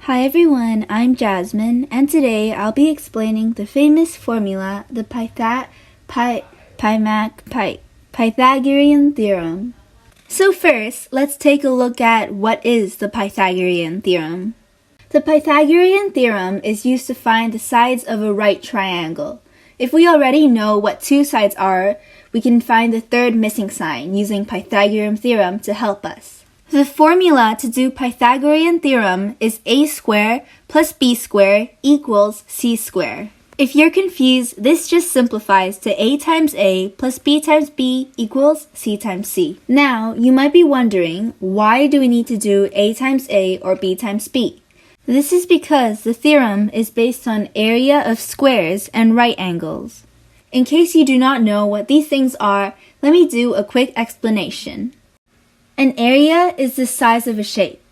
Hi everyone, I'm Jasmine, and today I'll be explaining the famous formula, the Pythagorean Theorem. So first, let's take a look at what is the Pythagorean Theorem. The Pythagorean Theorem is used to find the sides of a right triangle. If we already know what two sides are, we can find the third missing sign using Pythagorean Theorem to help us. The formula to do Pythagorean Theorem is a squared plus b squared equals c squared. If you're confused, this just simplifies to a times a plus b times b equals c times c. Now, you might be wondering, why do we need to do a times a or b times b? This is because the theorem is based on area of squares and right angles. In case you do not know what these things are, let me do a quick explanation. An area is the size of a shape.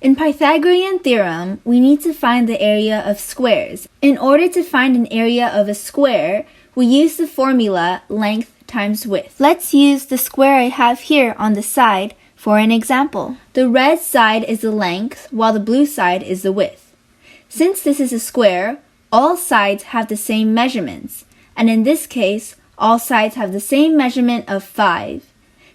In Pythagorean theorem, we need to find the area of squares. In order to find an area of a square, we use the formula length times width. Let's use the square I have here on the side for an example. The red side is the length, while the blue side is the width. Since this is a square, all sides have the same measurements, and in this case, all sides have the same measurement of 5.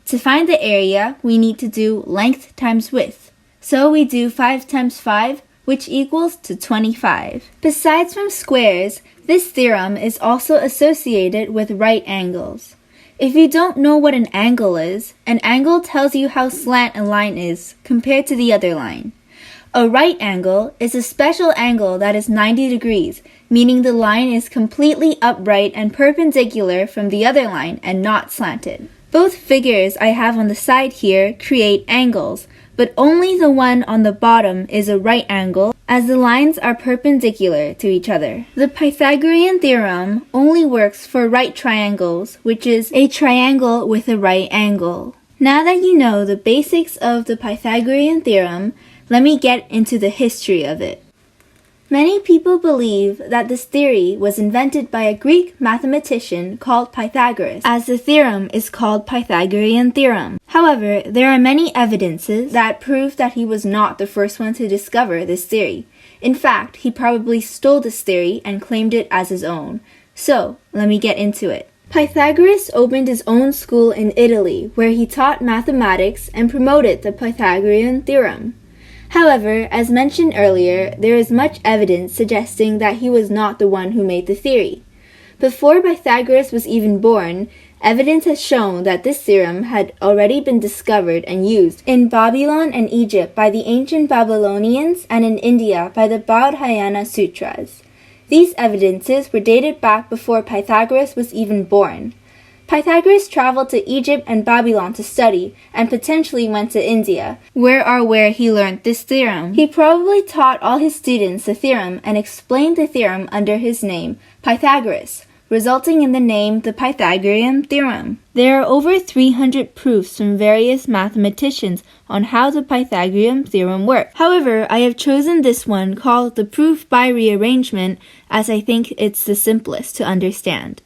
To find the area, we need to do length times width. So we do 5 times 5, which equals to 25. Besides from squares, this theorem is also associated with right angles. If you don't know what an angle tells you how slant a line is compared to the other line. A right angle is a special angle that is 90 degrees, meaning the line is completely upright and perpendicular from the other line and not slanted. Both figures I have on the side here create angles, but only the one on the bottom is a right angle as the lines are perpendicular to each other. The Pythagorean theorem only works for right triangles, which is a triangle with a right angle. Now that you know the basics of the Pythagorean theorem, let me get into the history of it. Many people believe that this theory was invented by a Greek mathematician called Pythagoras, as the theorem is called Pythagorean theorem. However, there are many evidences that prove that he was not the first one to discover this theory. In fact, he probably stole this theory and claimed it as his own. So, let me get into it. Pythagoras opened his own school in Italy, where he taught mathematics and promoted the Pythagorean theorem. However, as mentioned earlier, there is much evidence suggesting that he was not the one who made the theory. Before Pythagoras was even born, evidence has shown that this theorem had already been discovered and used in Babylon and Egypt by the ancient Babylonians and in India by the Baudhayana Sutras. These evidences were dated back before Pythagoras was even born. Pythagoras traveled to Egypt and Babylon to study, and potentially went to India, where he learned this theorem. He probably taught all his students the theorem and explained the theorem under his name, Pythagoras, resulting in the name the Pythagorean theorem. There are over 300 proofs from various mathematicians on how the Pythagorean theorem works. However, I have chosen this one called the proof by rearrangement as I think it's the simplest to understand.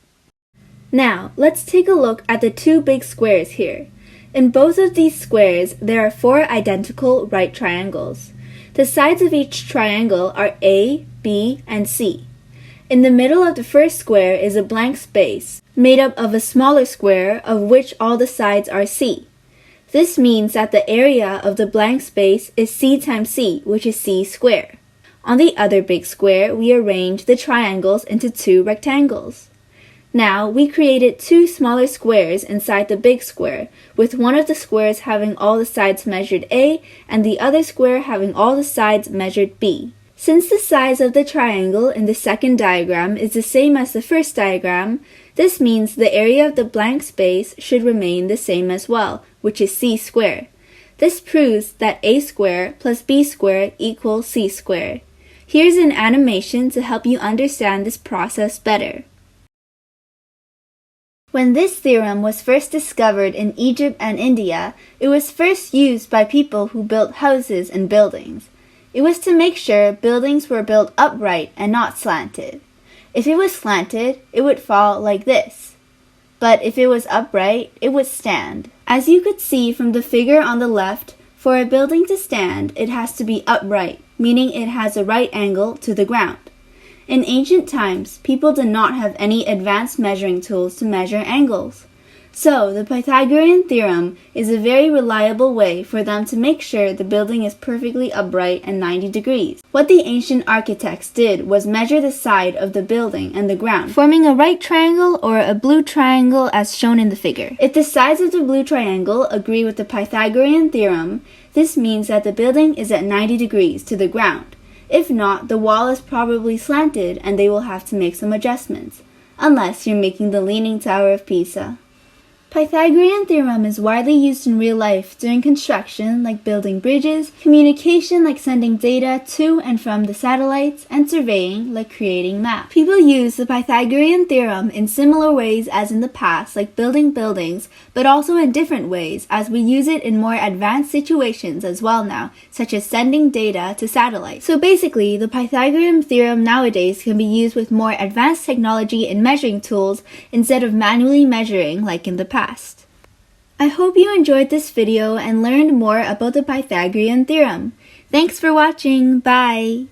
Now, let's take a look at the two big squares here. In both of these squares, there are 4 identical right triangles. The sides of each triangle are A, B, and C. In the middle of the first square is a blank space, made up of a smaller square of which all the sides are C. This means that the area of the blank space is C times C, which is C squared. On the other big square, we arrange the triangles into 2 rectangles. Now, we created 2 smaller squares inside the big square, with one of the squares having all the sides measured A and the other square having all the sides measured B. Since the size of the triangle in the second diagram is the same as the first diagram, this means the area of the blank space should remain the same as well, which is C squared. This proves that A squared plus B squared equals C squared. Here's an animation to help you understand this process better. When this theorem was first discovered in Egypt and India, it was first used by people who built houses and buildings. It was to make sure buildings were built upright and not slanted. If it was slanted, it would fall like this. But if it was upright, it would stand. As you could see from the figure on the left, for a building to stand, it has to be upright, meaning it has a right angle to the ground. In ancient times, people did not have any advanced measuring tools to measure angles. So, the Pythagorean theorem is a very reliable way for them to make sure the building is perfectly upright and 90 degrees. What the ancient architects did was measure the side of the building and the ground, forming a right triangle or a blue triangle as shown in the figure. If the sides of the blue triangle agree with the Pythagorean theorem, this means that the building is at 90 degrees to the ground. If not, the wall is probably slanted and they will have to make some adjustments, unless you're making the Leaning Tower of Pisa. Pythagorean theorem is widely used in real life during construction like building bridges, communication like sending data to and from the satellites, and surveying like creating maps. People use the Pythagorean theorem in similar ways as in the past like building buildings, but also in different ways as we use it in more advanced situations as well now, such as sending data to satellites. So basically, the Pythagorean theorem nowadays can be used with more advanced technology and measuring tools instead of manually measuring like in the past. I hope you enjoyed this video and learned more about the Pythagorean theorem. Thanks for watching. Bye!